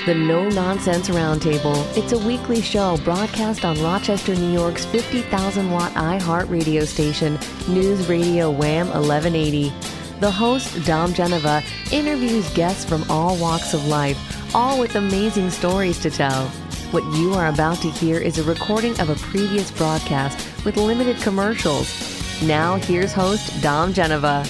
The No Nonsense Roundtable. It's a weekly show broadcast on Rochester, New York's 50,000-watt iHeart radio station, News Radio Wham 1180. The host, Dom Genova, interviews guests from all walks of life, all with amazing stories to tell. What you are about to hear is a recording of a previous broadcast with limited commercials. Now, here's host, Dom Genova.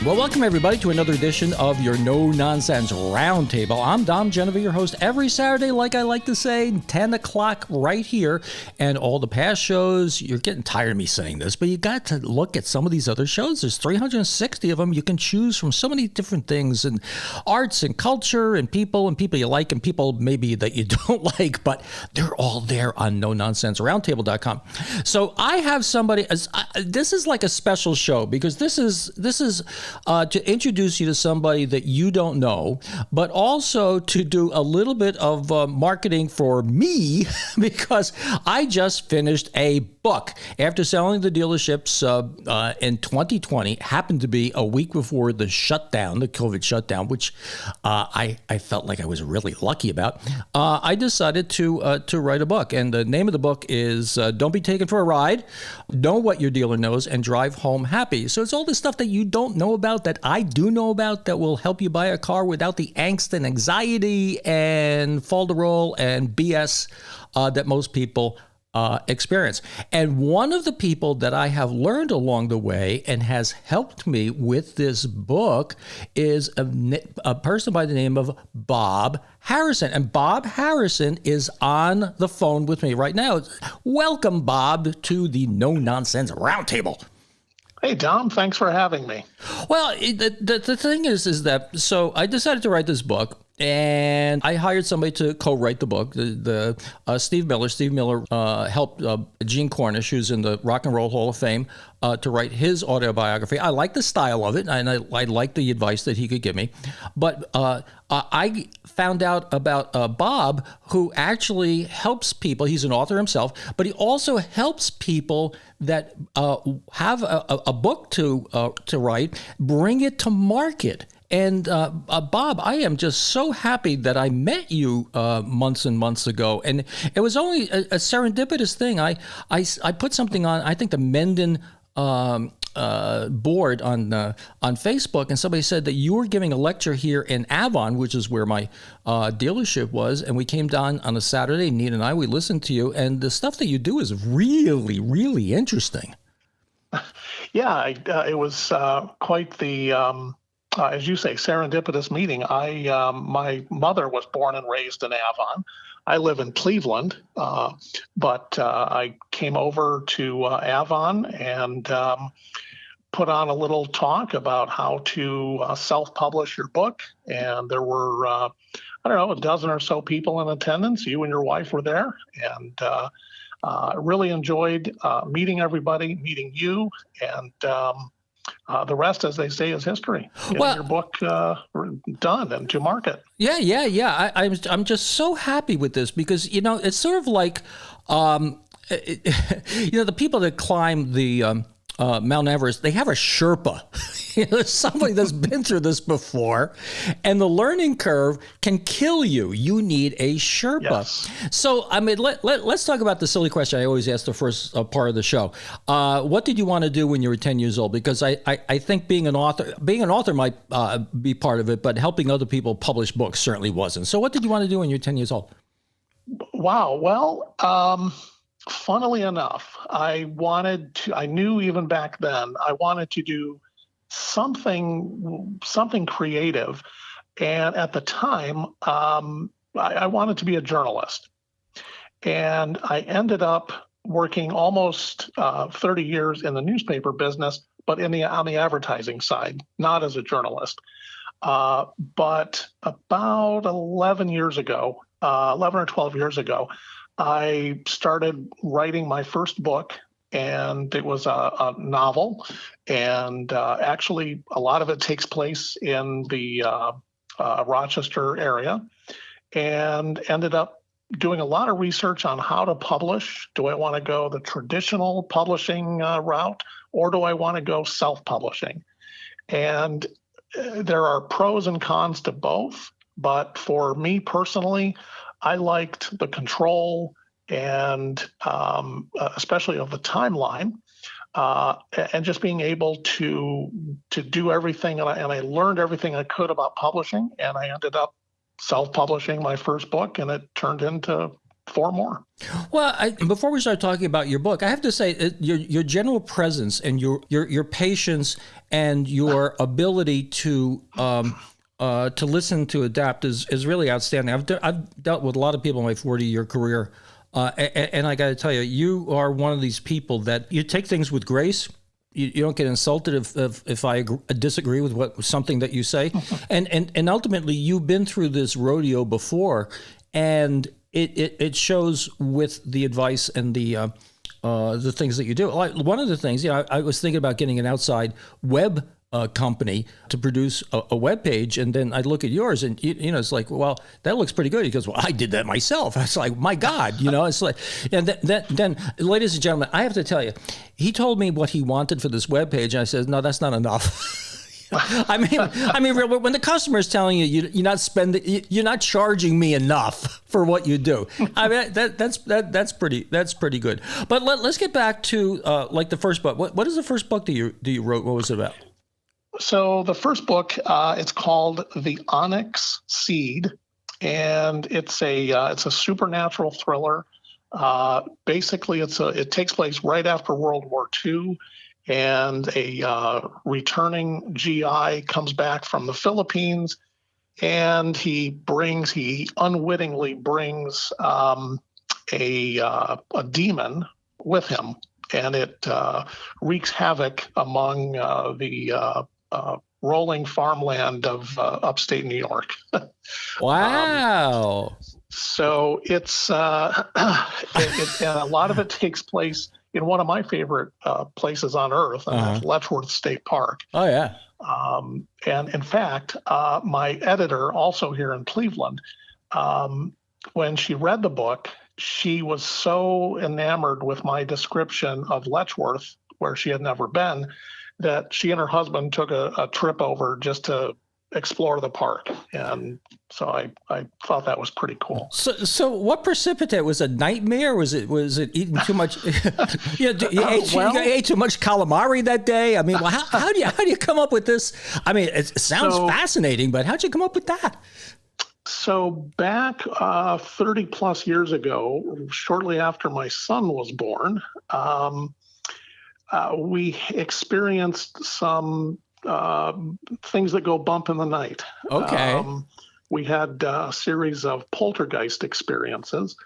Well, welcome everybody to another edition of your No Nonsense Roundtable. I'm Dom Genova, your host, every Saturday, like I like to say, 10 o'clock right here. And all the past shows, you're getting tired of me saying this, but you got to look at some of these other shows. There's 360 of them. You can choose from so many different things, and arts and culture and people you like and people maybe that you don't like, but they're all there on NoNonsenseRoundtable.com. So I have somebody, this is like a special show because this is to introduce you to somebody that you don't know, but also to do a little bit of marketing for me because I just finished a book after selling the dealerships in 2020. Happened to be a week before the shutdown, the COVID shutdown, which I felt like I was really lucky about. I decided to write a book, and the name of the book is Don't Be Taken for a Ride, Know What Your Dealer Knows, and Drive Home Happy. So it's all this stuff that you don't know about that I do know about that will help you buy a car without the angst and anxiety and falderol and BS that most people experience. And one of the people that I have learned along the way and has helped me with this book is a person by the name of Bob Harrison. And Bob Harrison is on the phone with me right now. Welcome, Bob, to the No Nonsense Roundtable. Hey, Dom, thanks for having me. Well, the thing is that, so I decided to write this book, and I hired somebody to co-write the book. Steve Miller. Steve Miller helped Gene Cornish, who's in the Rock and Roll Hall of Fame, to write his autobiography. I like the style of it, and I like the advice that he could give me. But I found out about Bob, who actually helps people. He's an author himself, but he also helps people that have a book to write, bring it to market. And Bob, I am just so happy that I met you months and months ago, and it was only a serendipitous thing. I put something on, I think the Mendon board on Facebook, and somebody said that you were giving a lecture here in Avon, which is where my dealership was, and we came down on a Saturday, Nina and I, we listened to you, and the stuff that you do is really, really interesting. Yeah, it was quite the, as you say, serendipitous meeting. My mother was born and raised in Avon. I live in Cleveland, but I came over to Avon and put on a little talk about how to self-publish your book. And there were, I don't know, a dozen or so people in attendance. You and your wife were there. And really enjoyed meeting everybody, meeting you. And the rest, as they say, is history. Getting your book done and to market. Yeah. I'm just so happy with this because, it's sort of like, the people that climb the Mount Everest, they have a Sherpa. Somebody that's been through this before, and the learning curve can kill you. You need a Sherpa. Yes. So, I mean, let's talk about the silly question I always ask the first part of the show. What did you want to do when you were 10 years old? Because I think being an author might be part of it, but helping other people publish books certainly wasn't. So what did you want to do when you were 10 years old? Wow. Well, funnily enough, I knew even back then, I wanted to do something creative. And at the time, I wanted to be a journalist. And I ended up working almost 30 years in the newspaper business, but on the advertising side, not as a journalist. But about 11 or 12 years ago, I started writing my first book, and it was a novel. And actually, a lot of it takes place in the Rochester area, and ended up doing a lot of research on how to publish. Do I want to go the traditional publishing route, or do I want to go self-publishing? And there are pros and cons to both, But for me personally, I liked the control and especially of the timeline, and just being able to do everything. And I learned everything I could about publishing, and I ended up self-publishing my first book, and it turned into 4 more. Well, before we start talking about your book, I have to say your general presence and your patience and your ability to listen, to adapt is really outstanding. I've dealt with a lot of people in my 40-year career, and I got to tell you, you are one of these people that you take things with grace. You don't get insulted if I disagree with something that you say, and ultimately you've been through this rodeo before, and it shows with the advice and the things that you do. Like one of the things, I was thinking about getting an outside web company to produce a web page, and then I look at yours, and it's like, well, that looks pretty good. He goes, well, I did that myself. It's like, my God, it's like, and then, ladies and gentlemen, I have to tell you, he told me what he wanted for this web page, and I said, no, that's not enough. I mean, when the customer is telling you you're not charging me enough for what you do. I mean, that's pretty good. But let's get back to like the first book. What is the first book that you wrote? What was it about? So the first book, it's called The Onyx Seed, and it's a supernatural thriller. Basically, it takes place right after World War II, and a returning GI comes back from the Philippines, and he unwittingly brings a demon with him, and it wreaks havoc among the rolling farmland of upstate New York. Wow. So it's and a lot of it takes place in one of my favorite places on earth, Letchworth State Park. Oh, yeah. And in fact, my editor, also here in Cleveland, when she read the book, she was so enamored with my description of Letchworth, where she had never been, that she and her husband took a trip over just to explore the park. And so I thought that was pretty cool. So what precipitated? Was it a nightmare? Was it eating too much? You ate too much calamari that day. I mean, well, how do you come up with this? I mean, it sounds fascinating, but how'd you come up with that? So back 30 plus years ago, shortly after my son was born, we experienced some things that go bump in the night. Okay. We had a series of poltergeist experiences,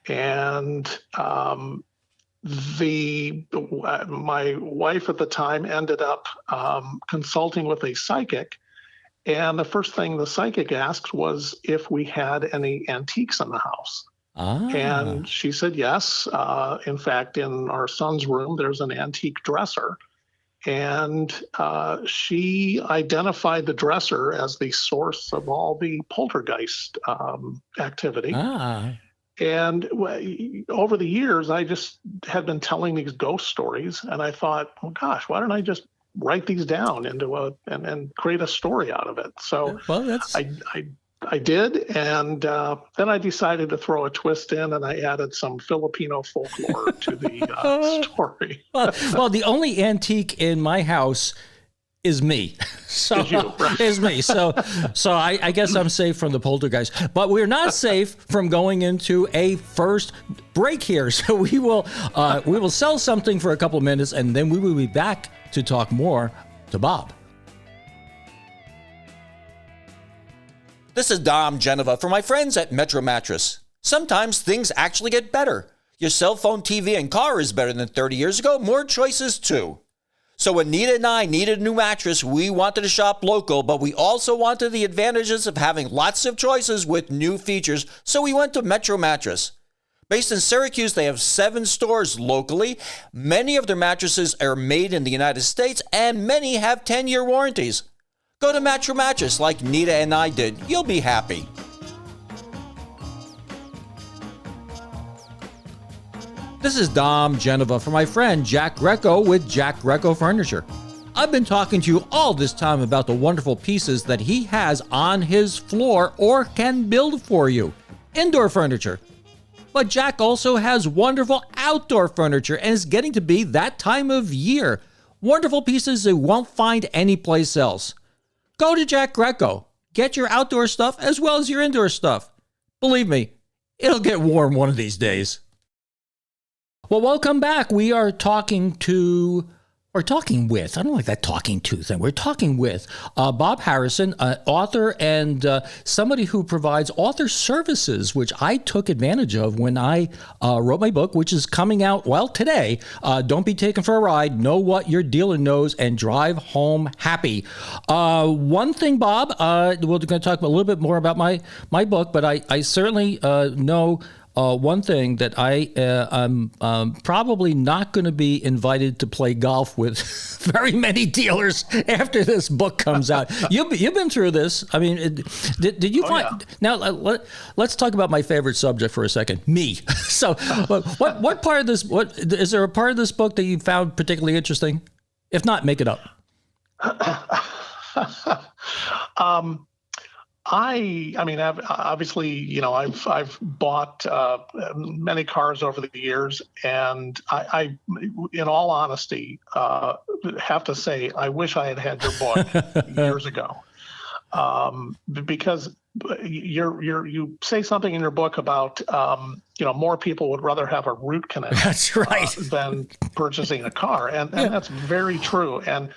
and my wife at the time ended up consulting with a psychic, and the first thing the psychic asked was if we had any antiques in the house. And she said yes. In fact, in our son's room, there's an antique dresser. And she identified the dresser as the source of all the poltergeist activity. And over the years, I just had been telling these ghost stories, and I thought, well, gosh, why don't I just write these down into and create a story out of it? So I did, and then I decided to throw a twist in, and I added some Filipino folklore to the story. well, the only antique in my house is me. So is me. So I guess I'm safe from the poltergeist, but we're not safe from going into a first break here. So we will sell something for a couple of minutes, and then we will be back to talk more to Bob. This is Dom Genova for my friends at Metro Mattress. Sometimes things actually get better. Your cell phone, TV, and car is better than 30 years ago. More choices, too. So when Nita and I needed a new mattress, we wanted to shop local, but we also wanted the advantages of having lots of choices with new features, so we went to Metro Mattress. Based in Syracuse, they have 7 stores locally. Many of their mattresses are made in the United States, and many have 10-year warranties. Go to Metro Mattress like Nita and I did. You'll be happy. This is Dom Genova for my friend Jack Greco with Jack Greco Furniture. I've been talking to you all this time about the wonderful pieces that he has on his floor or can build for you. Indoor furniture. But Jack also has wonderful outdoor furniture and is getting to be that time of year. Wonderful pieces you won't find anyplace else. Go to Jack Greco. Get your outdoor stuff as well as your indoor stuff. Believe me, it'll get warm one of these days. Well, welcome back. We are talking with, I don't like that talking to thing. We're talking with Bob Harrison, author and somebody who provides author services, which I took advantage of when I wrote my book, which is coming out, well, today. Don't be taken for a ride. Know what your dealer knows and drive home happy. One thing, Bob, we're going to talk a little bit more about my book, but I certainly know one thing that I'm probably not going to be invited to play golf with very many dealers after this book comes out. You've been through this. I mean, did you find? Yeah. Now let's talk about my favorite subject for a second. Me. So, what part of this? What is there a part of this book that you found particularly interesting? If not, make it up. I mean, obviously, you know, I've bought many cars over the years, and I in all honesty, have to say I wish I had your book years ago, because you say something in your book about you know, more people would rather have a root canal. That's right. Than purchasing a car, and that's very true. And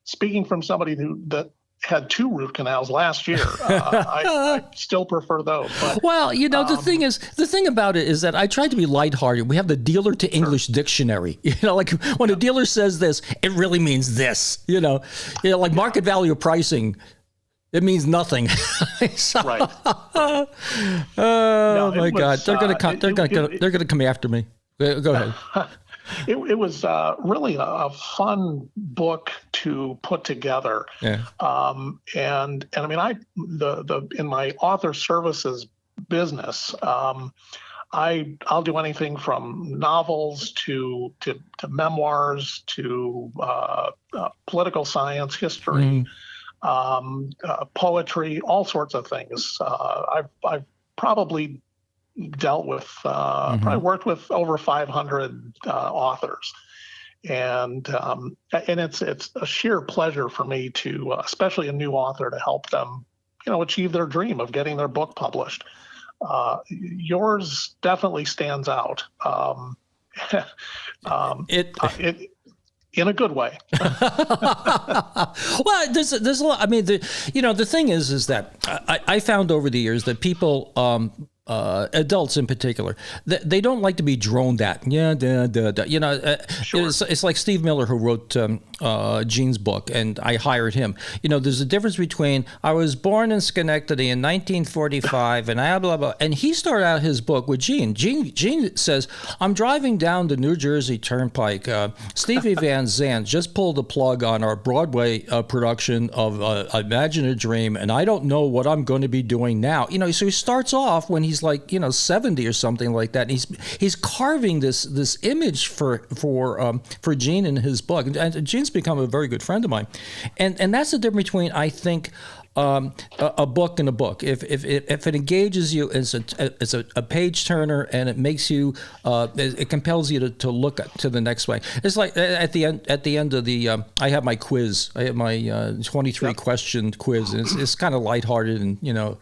speaking from somebody that had 2 root canals last year. I still prefer those. But, well, you know, the thing about it is that I tried to be lighthearted. We have the dealer to English dictionary. You know, like when a dealer says this, it really means this. You know, like market value pricing, it means nothing. So, right. Oh my God, they're gonna come. They're gonna come after me. Go ahead. It was really a fun book to put together. Yeah. And I mean, in my author services business, I'll do anything from novels to memoirs to political science, history, poetry, all sorts of things. I've probably dealt with, probably worked with over 500 authors, and it's a sheer pleasure for me to, especially a new author, to help them, you know, achieve their dream of getting their book published. Yours definitely stands out. In a good way. Well, there's a lot. I mean, the thing is that I found over the years that people, adults in particular, they don't like to be droned at. Yeah, you know, sure. It's like Steve Miller, who wrote Gene's book, and I hired him. You know, there's a difference between I was born in Schenectady in 1945 and blah, blah, blah. And he started out his book with Gene. Gene says, I'm driving down the New Jersey Turnpike. Stevie Van Zandt just pulled the plug on our Broadway production of Imagine a Dream, and I don't know what I'm going to be doing now. You know, so he starts off when he's like, you know, 70 or something like that. And he's carving this image for Gene in his book. And Gene's become a very good friend of mine. And that's the difference between, I think, a book and a book. If it engages you, it's a page turner, and it makes you, it compels you to look to the next way. It's like at the end of the, I have my quiz. I have my 23 question quiz, and it's kind of lighthearted, and you know,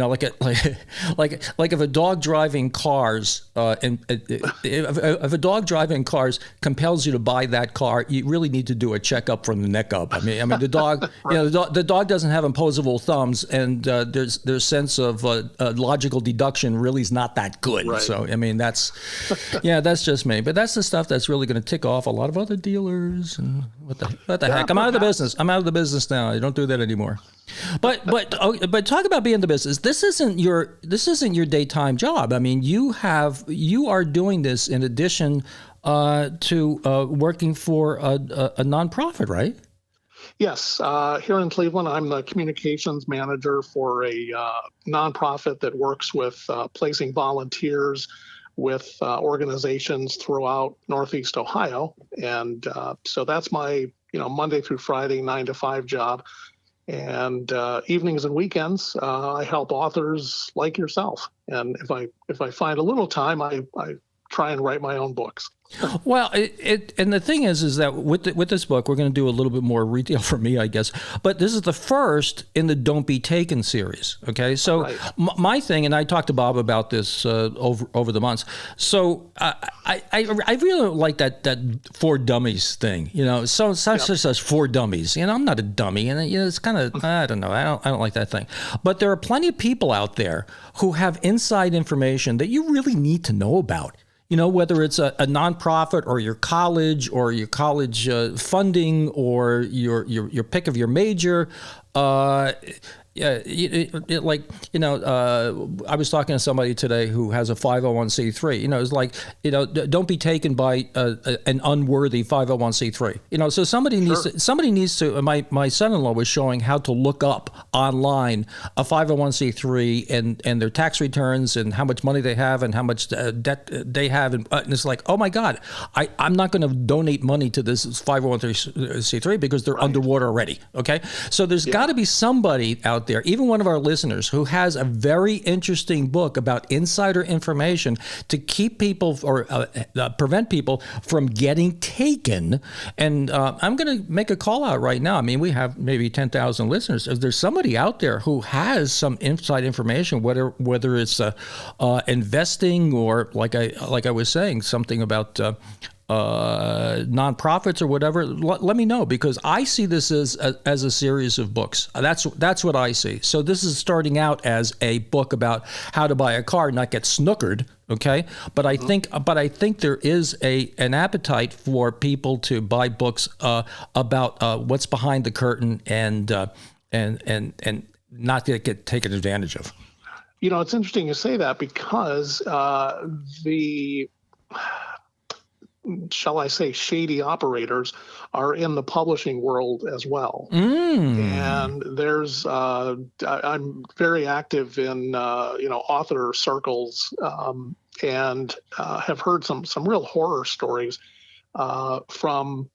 like if a dog driving cars, if a dog driving cars compels you to buy that car, you really need to do a checkup from the neck up. I mean, the dog, right. You know, the dog doesn't have opposable thumbs, and their sense of logical deduction really is not that good. Right. So, I mean, that's just me. But that's the stuff that's really going to tick off a lot of other dealers. What the heck? I'm out of the business. I'm out of the business now. I don't do that anymore. But talk about being in the business. This isn't your daytime job. I mean, you are doing this in addition to working for a nonprofit, right? Yes, here in Cleveland, I'm the communications manager for a nonprofit that works with placing volunteers with organizations throughout Northeast Ohio, and so that's my Monday through Friday, 9 to 5 job. And evenings and weekends, I help authors like yourself. And if I find a little time, I try and write my own books. Well, and the thing is that with this book, we're going to do a little bit more retail for me, I guess. But this is the first in the Don't Be Taken series. Okay, so Right. My thing, and I talked to Bob about this over the months. So I really like that for dummies thing. So it's not just as for dummies. I'm not a dummy, and it's kind of I don't know. I don't like that thing. But there are plenty of people out there who have inside information that you really need to know about. Whether it's a nonprofit or your college funding or your pick of your major. I was talking to somebody today who has a 501c3. It's like, don't be taken by an unworthy 501c3. So somebody needs to. My son-in-law was showing how to look up online a 501c3 and their tax returns and how much money they have and how much debt they have, and it's like, oh my God, I'm not going to donate money to this 501c3 because they're underwater already. Okay, so there's got to be somebody out there, even one of our listeners, who has a very interesting book about insider information to keep people or prevent people from getting taken. And I'm going to make a call out right now. I mean, we have maybe 10,000 listeners. If there's somebody out there who has some inside information, whether it's investing or like I was saying, something about nonprofits or whatever, let me know, because I see this as a series of books. That's what I see. So this is starting out as a book about how to buy a car, not get snookered. Okay, but I think there is an appetite for people to buy books about what's behind the curtain and not get taken advantage of. It's interesting you say that, because shall I say, shady operators are in the publishing world as well. And there's, I'm very active in, author circles, and have heard some real horror stories from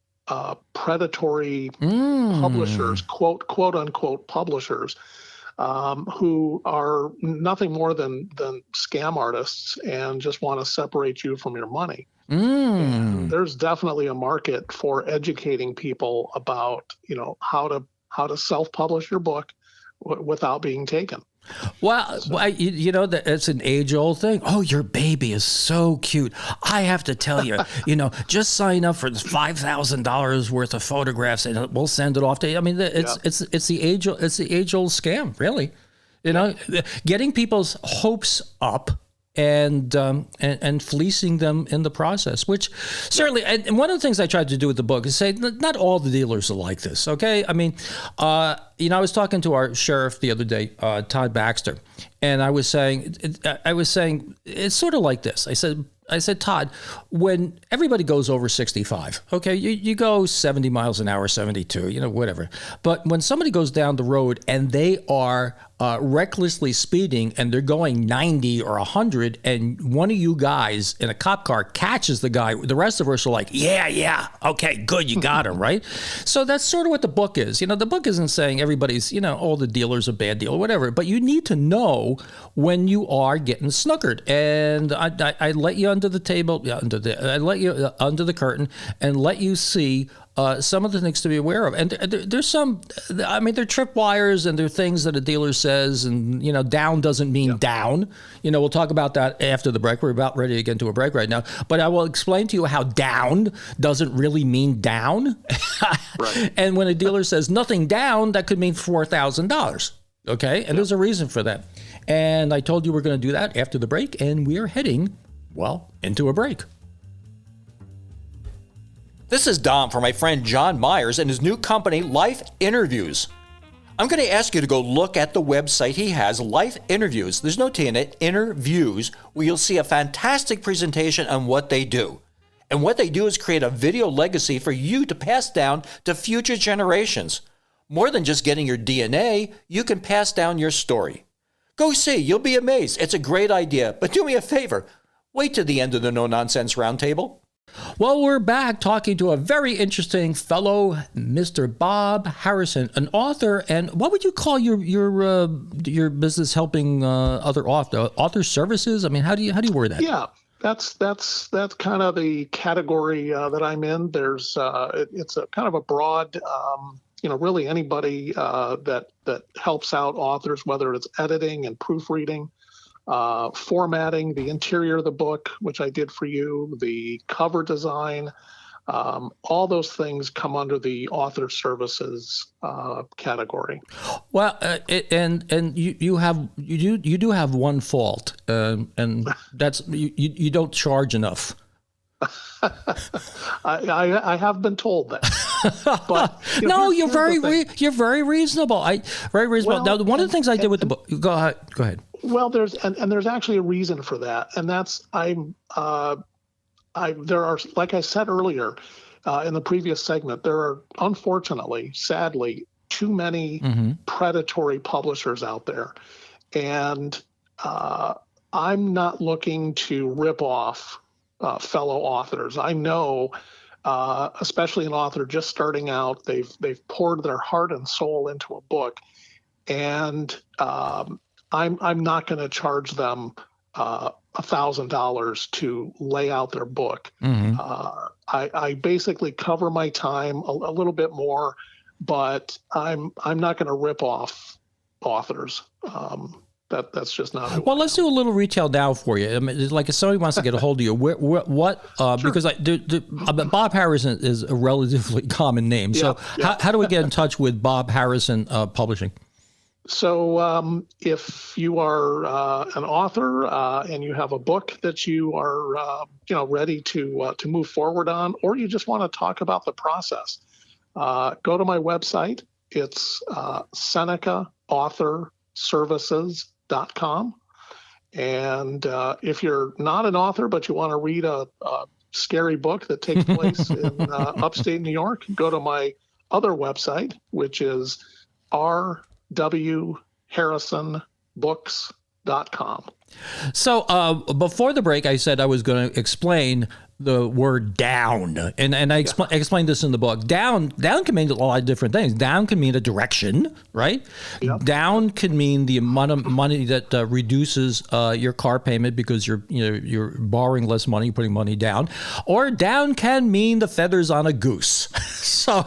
predatory publishers, quote unquote publishers, who are nothing more than scam artists and just want to separate you from your money. And there's definitely a market for educating people about, how to self-publish your book without being taken. Well, that it's an age-old thing. Oh, your baby is so cute. I have to tell you, just sign up for $5,000 worth of photographs, and we'll send it off to you. I mean, it's the age-old scam, really. Getting people's hopes up and fleecing them in the process, which certainly, and one of the things I tried to do with the book is say not all the dealers are like this. Okay, I mean, I was talking to our sheriff the other day, Todd Baxter, and I was saying it's sort of like this. I said, Todd, when everybody goes over 65, okay, you go 70 miles an hour, 72, whatever. But when somebody goes down the road and they are recklessly speeding and they're going 90 or 100, and one of you guys in a cop car catches the guy, the rest of us are like, yeah, okay, good, you got him, right? So that's sort of what the book is. The book isn't saying everybody's, all the dealers are bad deal or whatever, but you need to know when you are getting snookered. And I let you under the table, I let you under the curtain and let you see some of the things to be aware of. And there's some, they're tripwires and they're things that a dealer says, and, down doesn't mean down. We'll talk about that after the break. We're about ready to get into a break right now. But I will explain to you how down doesn't really mean down. Right. And when a dealer says nothing down, that could mean $4,000. Okay? And there's a reason for that. And I told you we're going to do that after the break, and we are heading, into a break. This is Dom for my friend John Myers and his new company, Life Interviews. I'm going to ask you to go look at the website he has, Life Interviews. There's no T in it, Interviews, where you'll see a fantastic presentation on what they do. And what they do is create a video legacy for you to pass down to future generations. More than just getting your DNA, you can pass down your story. Go see, you'll be amazed. It's a great idea, but do me a favor. Wait to the end of the No Nonsense Roundtable. Well, we're back talking to a very interesting fellow, Mr. Bob Harrison, an author. And what would you call your business, helping other author services? I mean, how do you word that? Yeah, that's kind of the category that I'm in. There's it's a kind of a broad, really anybody that helps out authors, whether it's editing and proofreading, formatting, the interior of the book, which I did for you, the cover design, all those things come under the author services category. Well, and you do have one fault, and that's you don't charge enough. I have been told that, but no, you're very reasonable. Very reasonable. Well, now, one of the things I did with the book. Go ahead. Well, there's actually a reason for that, and that's there are, like I said earlier in the previous segment, there are unfortunately, sadly, too many predatory publishers out there, and I'm not looking to rip off fellow authors. I know, especially an author just starting out, they've poured their heart and soul into a book, and I'm not going to charge them $1,000 to lay out their book. I basically cover my time a little bit more, but I'm not going to rip off authors. That's just not. Well, let's do a little retail now for you. I mean, like if somebody wants to get a hold of you, what? Sure. Because Bob Harrison is a relatively common name. So how do we get in touch with Bob Harrison Publishing? So if you are an author and you have a book that you are ready to move forward on, or you just want to talk about the process, go to my website. It's SenecaAuthorServices.com. And if you're not an author but you want to read a scary book that takes place in upstate New York, go to my other website, which is rwharrisonbooks.com. So before the break, I said I was going to explain the word down, and I explained this in the book. Down can mean a lot of different things. Down can mean a direction, right? Yep. Down can mean the amount of money that reduces your car payment because you're borrowing less money, putting money down. Or down can mean the feathers on a goose. So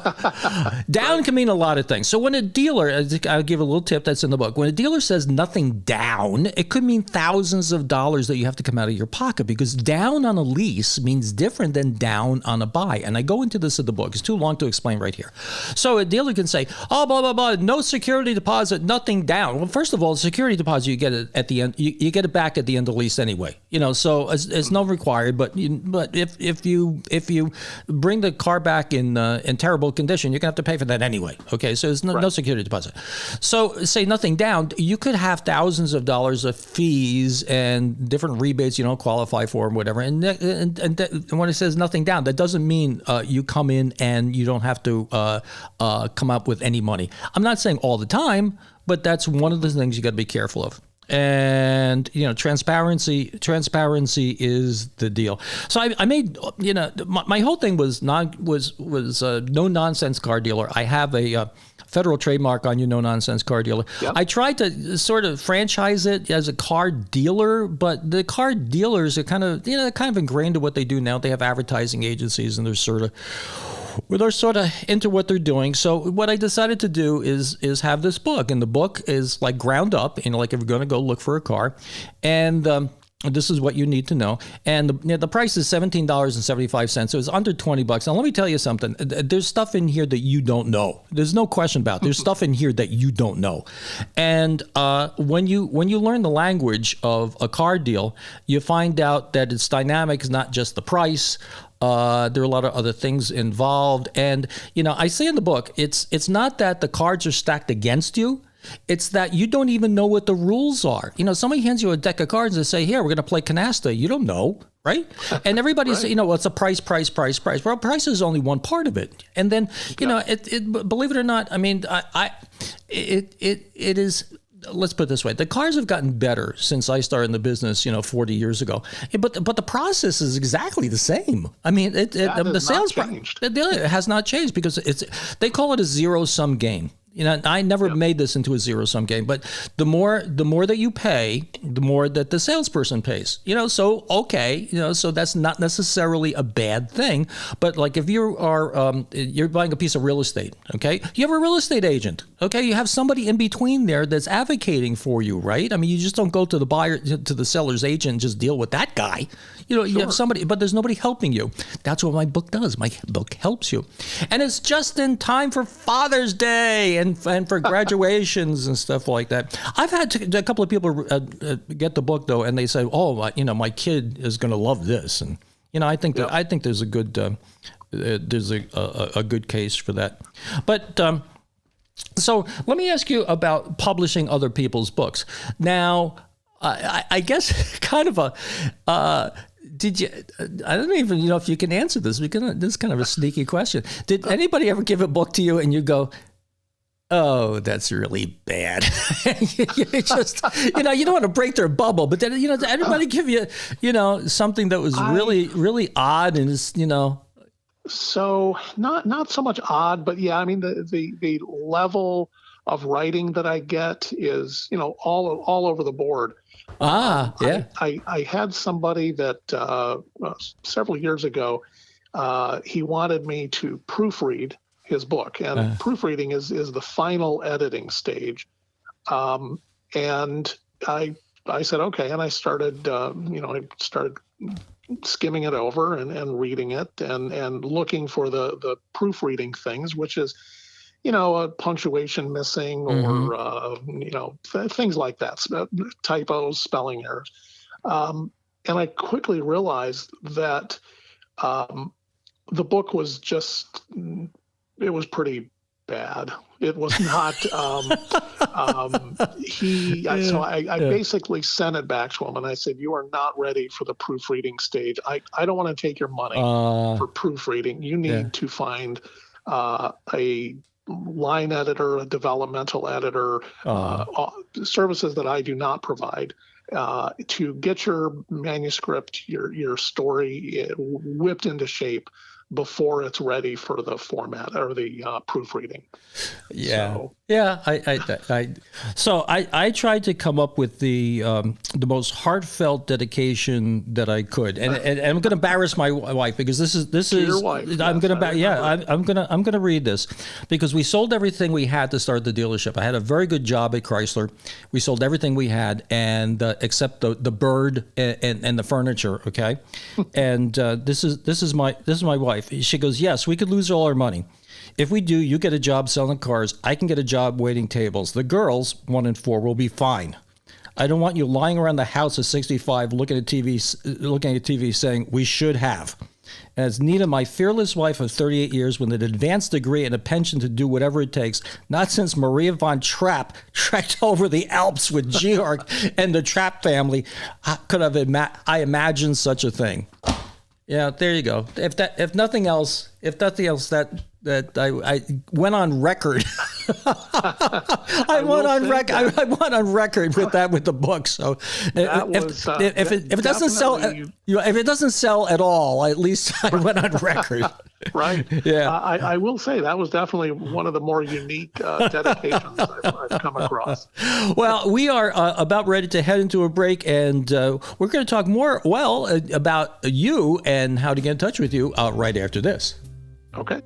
down can mean a lot of things. So when a dealer, I'll give a little tip that's in the book. When a dealer says nothing down, it could mean thousands of dollars that you have to come out of your pocket, because down on a lease means different than down on a buy. And I go into this in the book. It's too long to explain right here. So a dealer can say, oh, blah, blah, blah, no security deposit, nothing down. Well, first of all, security deposit, you get it at the end. You get it back at the end of the lease anyway. So it's not required. But if you bring the car back in terrible condition, you're gonna have to pay for that anyway. Okay, so there's no security deposit. So say nothing down. You could have thousands of dollars of fees and different rebates you don't qualify for and whatever. And when it says nothing down, that doesn't mean you come in and you don't have to come up with any money. I'm not saying all the time, but that's one of the things you got to be careful of. And transparency is the deal. So I made my whole thing was no nonsense car dealer. I have a federal trademark on you, no nonsense car dealer. Yep. I tried to sort of franchise it as a car dealer, but the car dealers are kind of ingrained to what they do now. They have advertising agencies, and they're sort of into what they're doing. So what I decided to do is have this book, and the book is like ground up, like if you're going to go look for a car, and this is what you need to know. And the price is $17.75. So it's under $20. Now, let me tell you something. There's stuff in here that you don't know. There's no question about it. There's stuff in here that you don't know. And when you learn the language of a car deal, you find out that it's dynamic. It's not just the price. There are a lot of other things involved. And, I say in the book, it's not that the cards are stacked against you. It's that you don't even know what the rules are. Somebody hands you a deck of cards and say, here, we're going to play canasta. You don't know, right? And everybody's, right. It's a price. Well, price is only one part of it. And then, it believe it or not, I mean, it is let's put it this way: the cars have gotten better since I started in the business, 40 years ago. But the process is exactly the same. I mean, the sales it has not changed because they call it a zero-sum game. I never made this into a zero-sum game, but the more that you pay, the more that the salesperson pays. So okay, so that's not necessarily a bad thing. But like if you are you're buying a piece of real estate, okay, you have a real estate agent, okay, you have somebody in between there that's advocating for you, right? I mean, you just don't go to the buyer to the seller's agent and just deal with that guy. You have somebody, but there's nobody helping you. That's what my book does. My book helps you, and it's just in time for Father's Day and for graduations and stuff like that. I've had a couple of people get the book though, and they say, "Oh, my kid is going to love this," and I think there's a good a good case for that. But so let me ask you about publishing other people's books. Now, I guess kind of a. Did you? I don't even know if you can answer this. This is kind of a sneaky question. Did anybody ever give a book to you and you go, "Oh, that's really bad"? you just, you don't want to break their bubble, but then, did anybody give you, something that was really, really odd and is, So not so much odd, but yeah, I mean the level of writing that I get is, all over the board. Yeah. I had somebody that several years ago, he wanted me to proofread his book, and proofreading is the final editing stage. And I said, okay. And I started, I started skimming it over and reading it and looking for the proofreading things, which is, a punctuation missing or, things like that, typos, spelling errors. And I quickly realized that the book was it was pretty bad. It was not, so I basically sent it back to him and I said, "You are not ready for the proofreading stage. I don't want to take your money for proofreading. You need to find a line editor, a developmental editor, services that I do not provide, to get your manuscript, your story whipped into shape before it's ready for the format or the proofreading." So I tried to come up with the most heartfelt dedication that I could, and I'm going to embarrass my wife because this is your wife. I'm going to I'm going to read this because we sold everything we had to start the dealership. I had a very good job at Chrysler. We sold everything we had, and except the bird and the furniture. Okay, and this is my wife. She goes, "Yes, we could lose all our money. If we do, you get a job selling cars. I can get a job waiting tables. The girls, 1 and 4, will be fine. I don't want you lying around the house at 65 looking at TV saying, 'We should have.' As Nina, my fearless wife of 38 years with an advanced degree and a pension to do whatever it takes, not since Maria von Trapp trekked over the Alps with Georg and the Trapp family, I imagined such a thing." Yeah, there you go. If nothing else, that I went on record. I went on record with that with the book. So if it doesn't sell, if it doesn't sell at all, at least I went on record. Right. Yeah. I will say that was definitely one of the more unique dedications I've come across. Well, we are about ready to head into a break, and we're going to talk more, about you and how to get in touch with you right after this. Okay.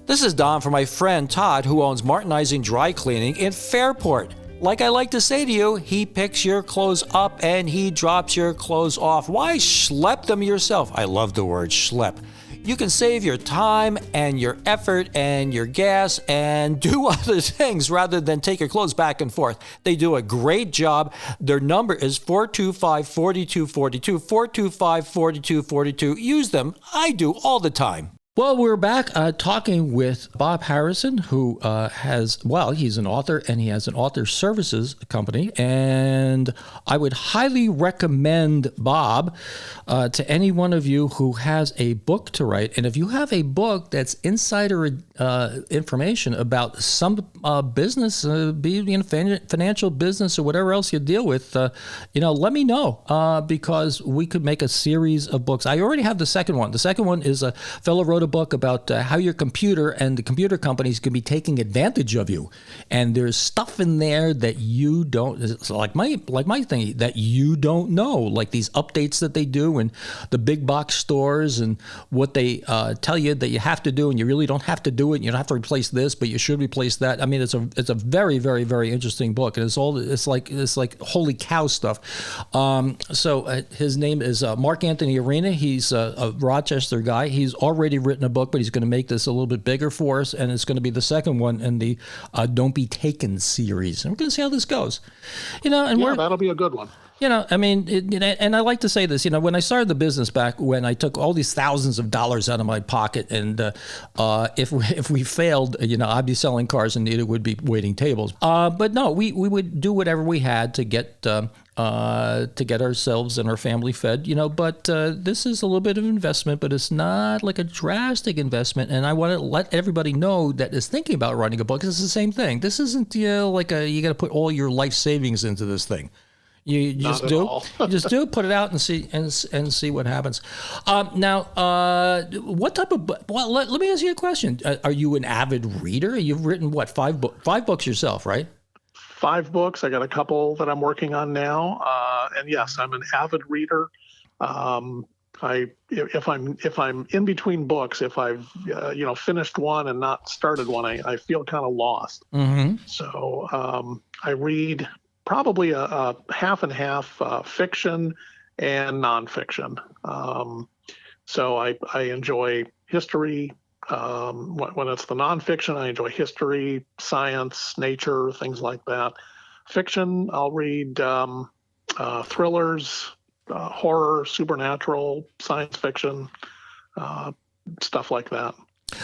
This is Don for my friend Todd, who owns Martinizing Dry Cleaning in Fairport. Like I like to say to you, he picks your clothes up and he drops your clothes off. Why schlep them yourself? I love the word schlep. You can save your time and your effort and your gas and do other things rather than take your clothes back and forth. They do a great job. Their number is 425-4242, 425-4242. Use them. I do all the time. Well, we're back talking with Bob Harrison, who he's an author and he has an author services company. And I would highly recommend Bob to any one of you who has a book to write. And if you have a book that's insider information about some business, be it financial business or whatever else you deal with, let me know because we could make a series of books. I already have the second one. The second one is a fellow wrote a book about how your computer and the computer companies can be taking advantage of you, and there's stuff in there that you don't. It's like my thing that you don't know, like these updates that they do in the big box stores and what they tell you that you have to do, and you really don't have to do it. You don't have to replace this, but you should replace that. I mean, it's a very, very, very interesting book, and it's like holy cow stuff. So his name is Mark Anthony Arena. He's a Rochester guy. He's already written a book, but he's going to make this a little bit bigger for us, and it's going to be the second one in the Don't Be Taken series. And we're going to see how this goes. That'll be a good one. And I like to say this, when I started the business back when I took all these thousands of dollars out of my pocket, and if we failed, I'd be selling cars and neither would be waiting tables. But no, we would do whatever we had to get ourselves and our family fed, but this is a little bit of investment, but it's not like a drastic investment. And I want to let everybody know that is thinking about writing a book. It's the same thing. This isn't, like you got to put all your life savings into this thing. You just do. You just do. Put it out and see what happens. Now, what type of? Well, let me ask you a question. Are you an avid reader? You've written what, five books yourself, right? 5 books. I got a couple that I'm working on now. And yes, I'm an avid reader. If I'm in between books, if I've finished one and not started one, I feel kind of lost. Mm-hmm. So I read probably a half and half fiction and nonfiction. So I enjoy history. When it's the nonfiction, I enjoy history, science, nature, things like that. Fiction, I'll read thrillers, horror, supernatural, science fiction, stuff like that.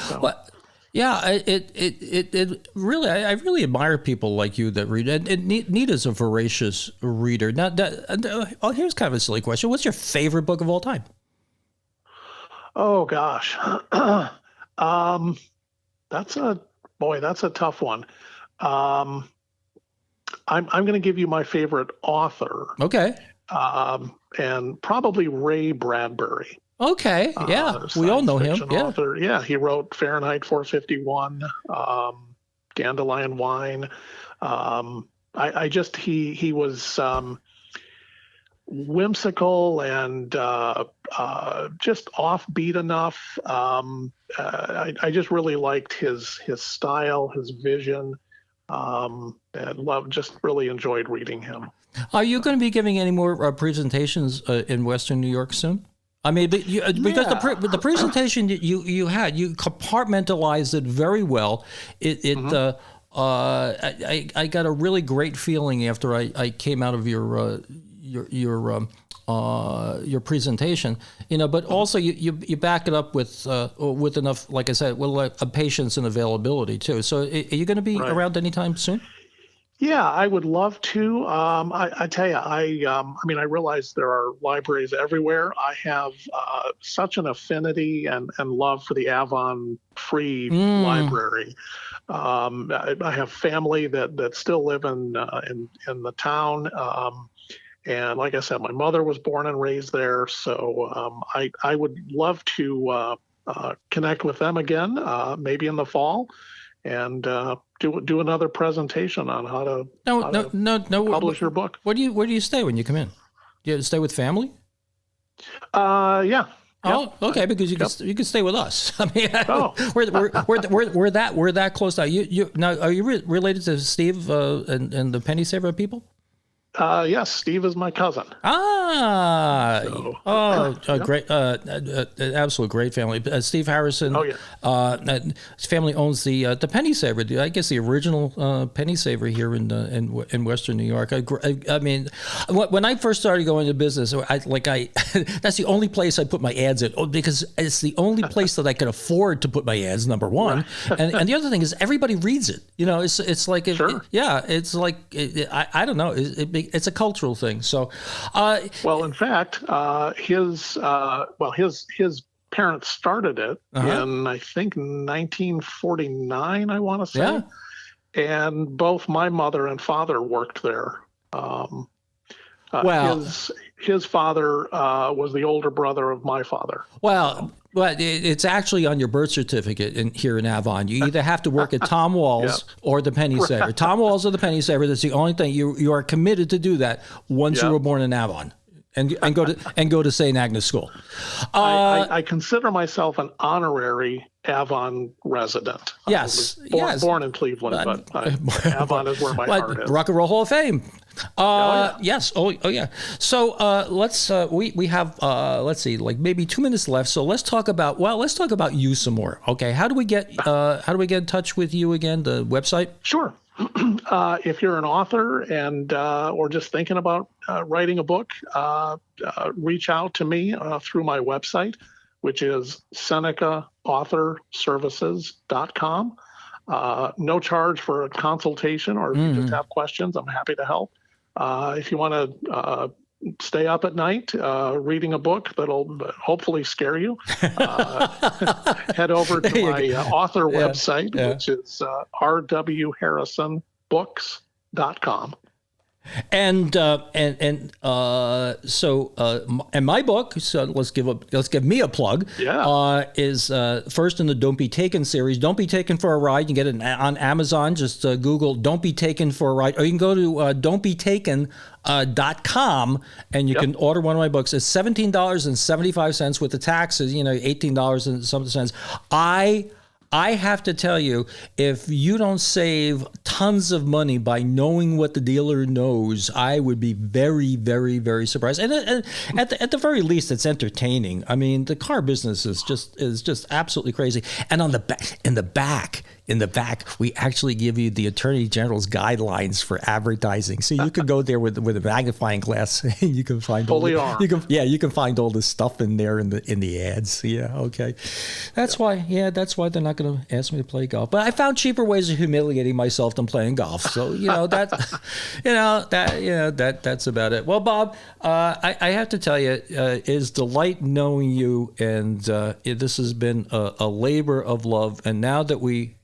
So. Well, yeah, it really, I really admire people like you that read. And Nita's a voracious reader. Now, here's kind of a silly question. What's your favorite book of all time? Oh, gosh. That's a tough one. I'm going to give you my favorite author. Okay. And probably Ray Bradbury. Okay. Yeah. We all know him. Yeah. Author. Yeah. He wrote Fahrenheit 451, Dandelion Wine. He was, whimsical and just offbeat enough. I just really liked his style, his vision, and really enjoyed reading him. Are you going to be giving any more presentations in Western New York soon? I mean, because the presentation that you had, you compartmentalized it very well. I got a really great feeling after I came out of your presentation, but also you back it up with enough, like I said, with patience and availability too. So are you going to be around anytime soon? Yeah, I would love to. I tell you, I realize there are libraries everywhere. I have such an affinity and love for the Avon Free Library. I have family that still live in the town. And like I said, my mother was born and raised there, so I would love to connect with them again, maybe in the fall, and do another presentation on how to publish your book. Where do you stay when you come in? Do you stay with family? Yeah. Oh, okay. Because you can stay with us. I mean, we're that close now. Now, are you related to Steve and the Penny Saver people? Yes, Steve is my cousin. Great, an absolute great family. Steve Harrison. Oh, yeah. His family owns the Penny Saver. I guess the original Penny Saver here in Western New York. I mean, when I first started going into business, that's the only place I put my ads in, because it's the only place that I could afford to put my ads. Number one, and the other thing is everybody reads it. You know, it's like Sure. it's like I don't know. It's a cultural thing. So, well, in fact, his parents started it in, I think, 1949. I want to say. Yeah. And both my mother and father worked there. His father was the older brother of my father. Well, it's actually on your birth certificate here in Avon. You either have to work at Tom Walls or the Penny Saver. Tom Walls or the Penny Saver. That's the only thing. You are committed to do that once you were born in Avon. And go to St. Agnes School. I consider myself an honorary Avon resident. Yes, born in Cleveland, but Avon is where my heart is. Rock and Roll Hall of Fame. Yes. Oh yeah. So let's we have let's see, like maybe 2 minutes left. So let's talk about you some more. Okay. How do we get in touch with you again? The website? Sure. If you're an author and or just thinking about writing a book, reach out to me through my website, which is SenecaAuthorServices.com. No charge for a consultation, or if you just have questions, I'm happy to help. If you want to stay up at night reading a book that'll hopefully scare you, head over to my author website, which is rwharrisonbooks.com. And my book, so let's give me a plug. Is first in the Don't Be Taken series. Don't Be Taken for a Ride. You can get it on Amazon. Just Google Don't Be Taken for a Ride, or you can go to don'tbetaken.com and you can order one of my books. It's $17.75 with the taxes. $18 and something cents. I have to tell you, if you don't save tons of money by knowing what the dealer knows, I would be very, very, very surprised. And at the very least, it's entertaining. I mean, the car business is just absolutely crazy. And in the back, we actually give you the Attorney General's guidelines for advertising. So you could go there with a magnifying glass and you can find you can find all this stuff in there in the ads. Yeah, okay. That's why they're not going to ask me to play golf. But I found cheaper ways of humiliating myself than playing golf. So that's about it. Well, Bob, I have to tell you, it's delight knowing you, and this has been a labor of love. And now that we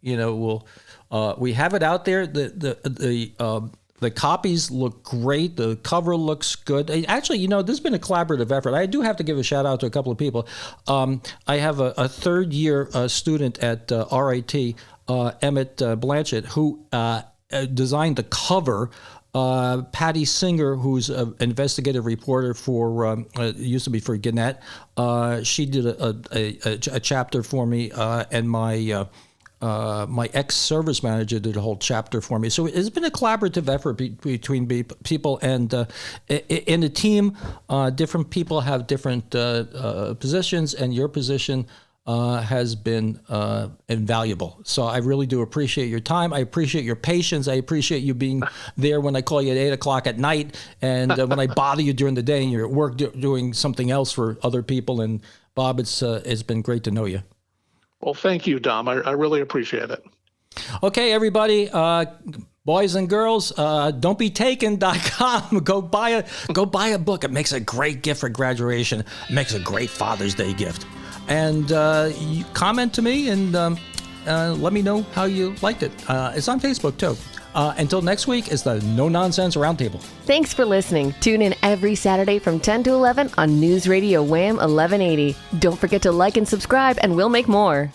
have it out there, the copies look great. The cover looks good. Actually, this has been a collaborative effort. I do have to give a shout out to a couple of people. I have a third year student at RIT, Emmett Blanchett, who designed the cover. Patty Singer, who's an investigative reporter for used to be for Gannett, she did a chapter for me, and my ex-service manager did a whole chapter for me. So it's been a collaborative effort between people, and in a team, different people have different positions, and your position has been invaluable. So I really do appreciate your time. I appreciate your patience. I appreciate you being there when I call you at 8 o'clock at night, and when I bother you during the day and you're at work doing something else for other people. And Bob, it's been great to know you. Well, thank you, Dom. I really appreciate it. Okay, everybody, boys and girls, don'tbetaken.com. Go buy a book. It makes a great gift for graduation. It makes a great Father's Day gift. And you comment to me and let me know how you liked it. It's on Facebook, too. Until next week, it's the No Nonsense Roundtable. Thanks for listening. Tune in every Saturday from 10 to 11 on News Radio Wham 1180. Don't forget to like and subscribe, and we'll make more.